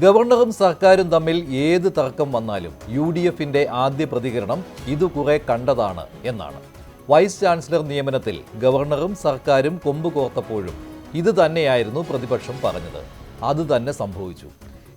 ഗവർണറും സർക്കാരും തമ്മിൽ ഏത് തർക്കം വന്നാലും UDFന്റെ ആദ്യ പ്രതികരണം ഇത് കുറെ കണ്ടതാണ് എന്നാണ്. വൈസ് ചാൻസലർ നിയമനത്തിൽ ഗവർണറും സർക്കാരും കൊമ്പ് കോർത്തപ്പോഴും ഇത് തന്നെയായിരുന്നു പ്രതിപക്ഷം പറഞ്ഞത്. അത് തന്നെ സംഭവിച്ചു.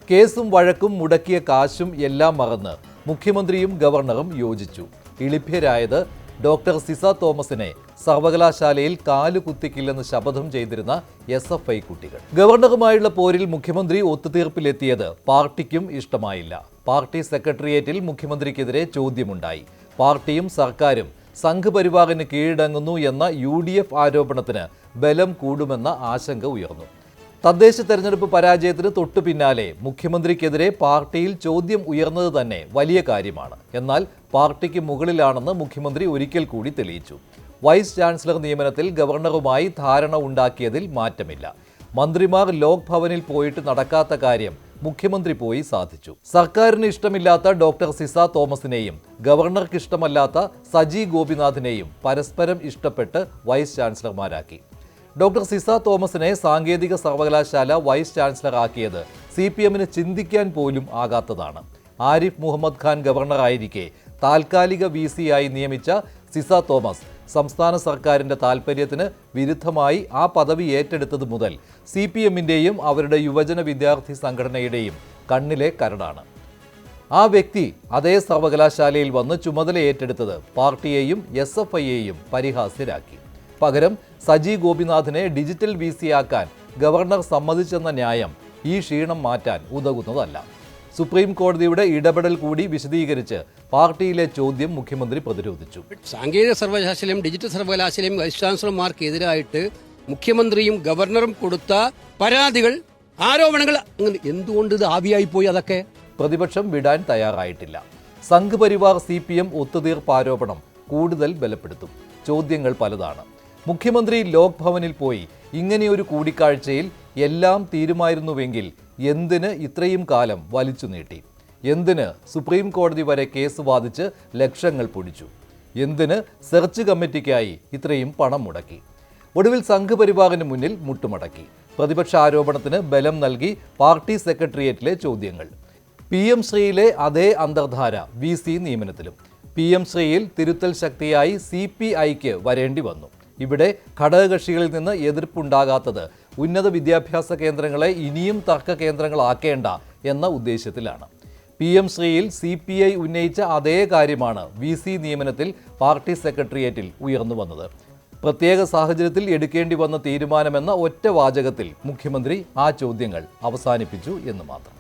കേസും വഴക്കും മുടക്കിയ കാശും എല്ലാം മറന്ന് മുഖ്യമന്ത്രിയും ഗവർണറും യോജിച്ചു. ഇളിഭ്യരായത് ഡോക്ടർ സിസ തോമസിനെ സർവകലാശാലയിൽ കാലു കുത്തിക്കില്ലെന്ന് ശപഥം ചെയ്തിരുന്ന SFI കുട്ടികൾ. ഗവർണറുമായുള്ള പോരിൽ മുഖ്യമന്ത്രി ഒത്തുതീർപ്പിലെത്തിയത് പാർട്ടിക്കും ഇഷ്ടമായില്ല. പാർട്ടി സെക്രട്ടേറിയറ്റിൽ മുഖ്യമന്ത്രിക്കെതിരെ ചോദ്യമുണ്ടായി. പാർട്ടിയും സർക്കാരും സംഘപരിവാറിന് കീഴടങ്ങുന്നു എന്ന UDF ആരോപണത്തിന് ബലം കൂടുമെന്ന ആശങ്ക ഉയർന്നു. തദ്ദേശ തെരഞ്ഞെടുപ്പ് പരാജയത്തിന് തൊട്ടു പിന്നാലെ മുഖ്യമന്ത്രിക്കെതിരെ പാർട്ടിയിൽ ചോദ്യം ഉയർന്നത് തന്നെ വലിയ കാര്യമാണ്. എന്നാൽ പാർട്ടിക്ക് മുകളിലാണെന്ന് മുഖ്യമന്ത്രി ഒരിക്കൽ കൂടി തെളിയിച്ചു. വൈസ് ചാൻസലർ നിയമനത്തിൽ ഗവർണറുമായി ധാരണ ഉണ്ടാക്കിയതിൽ മാറ്റമില്ല. മന്ത്രിമാർ ലോക് ഭവനിൽ പോയിട്ട് നടക്കാത്ത കാര്യം മുഖ്യമന്ത്രി പോയി സാധിച്ചു. സർക്കാരിന് ഇഷ്ടമില്ലാത്ത ഡോക്ടർ സിസ തോമസിനെയും ഗവർണർക്ക് ഇഷ്ടമല്ലാത്ത സജി ഗോപിനാഥിനെയും പരസ്പരം ഇഷ്ടപ്പെട്ട് വൈസ് ചാൻസലർമാരാക്കി. ഡോക്ടർ സിസ തോമസിനെ സാങ്കേതിക സർവകലാശാല വൈസ് ചാൻസലർ ആക്കിയത് CPMന് ചിന്തിക്കാൻ പോലും ആകാത്തതാണ്. ആരിഫ് മുഹമ്മദ് ഖാൻ ഗവർണറായിരിക്കെ താൽക്കാലിക VC ആയി നിയമിച്ച സിസ തോമസ് സംസ്ഥാന സർക്കാരിൻ്റെ താൽപ്പര്യത്തിന് വിരുദ്ധമായി ആ പദവി ഏറ്റെടുത്തത് മുതൽ CPMന്റെയും അവരുടെ യുവജന വിദ്യാർത്ഥി സംഘടനയുടെയും കണ്ണിലെ കരടാണ്. ആ വ്യക്തി അതേ സർവകലാശാലയിൽ വന്ന് ചുമതല ഏറ്റെടുത്തത് പാർട്ടിയെയും SFIയെയും പരിഹാസ്യരാക്കി. പകരം സജി ഗോപിനാഥിനെ ഡിജിറ്റൽ VC ആക്കാൻ ഗവർണർ സമ്മതിച്ചെന്ന ന്യായം ഈ ക്ഷീണം മാറ്റാൻ ഉതകുന്നതല്ല. സുപ്രീം കോടതിയുടെ ഇടപെടൽ കൂടി വിശദീകരിച്ച് പാർട്ടിയിലെ ചോദ്യം മുഖ്യമന്ത്രി പ്രതിരോധിച്ചു. സാങ്കേതിക സർവകലാശാലയും ഡിജിറ്റൽ സർവകലാശാലയും വൈസ് ചാൻസലർമാർക്കെതിരായിട്ട് മുഖ്യമന്ത്രിയും ഗവർണറും കൊടുത്ത പരാതികൾ, ആരോപണങ്ങൾ എന്തുകൊണ്ട് ഇത് ആവിയായി പോയി? അതൊക്കെ പ്രതിപക്ഷം വിടാൻ തയ്യാറായിട്ടില്ല. സംഘപരിവാർ CPM ഒത്തുതീർപ്പ് ആരോപണം കൂടുതൽ ബലപ്പെടുത്തും. ചോദ്യങ്ങൾ പലതാണ്. മുഖ്യമന്ത്രി ലോക് ഭവനിൽ പോയി ഇങ്ങനെയൊരു കൂടിക്കാഴ്ചയിൽ എല്ലാം തീരുമായിരുന്നുവെങ്കിൽ എന്തിന് ഇത്രയും കാലം വലിച്ചു നീട്ടി? എന്തിന് സുപ്രീം കോടതി വരെ കേസ് വാദിച്ച് ലക്ഷങ്ങൾ പൊടിച്ചു? എന്തിന് സെർച്ച് കമ്മിറ്റിക്കായി ഇത്രയും പണം മുടക്കി? ഒടുവിൽ സംഘപരിവാറിന് മുന്നിൽ മുട്ടുമടക്കി. പ്രതിപക്ഷ ആരോപണത്തിന് ബലം നൽകി പാർട്ടി സെക്രട്ടേറിയറ്റിലെ ചോദ്യങ്ങൾ. PM ശ്രീയിലെ അതേ അന്തർധാര VC നിയമനത്തിലും. PM ശ്രീയിൽ തിരുത്തൽ ശക്തിയായി CPIക്ക് വരേണ്ടി വന്നു. ഇവിടെ ഘടകകക്ഷികളിൽ നിന്ന് എതിർപ്പുണ്ടാകാത്തത് ഉന്നത വിദ്യാഭ്യാസ കേന്ദ്രങ്ങളെ ഇനിയും തർക്ക കേന്ദ്രങ്ങളാക്കേണ്ട എന്ന ഉദ്ദേശത്തിലാണ്. PM ശ്രീയിൽ CPI ഉന്നയിച്ച അതേ കാര്യമാണ് VC നിയമനത്തിൽ പാർട്ടി സെക്രട്ടേറിയറ്റിൽ ഉയർന്നു വന്നത്. പ്രത്യേക സാഹചര്യത്തിൽ എടുക്കേണ്ടി വന്ന തീരുമാനമെന്ന ഒറ്റ വാചകത്തിൽ മുഖ്യമന്ത്രി ആ ചോദ്യങ്ങൾ അവസാനിപ്പിച്ചു എന്ന് മാത്രം.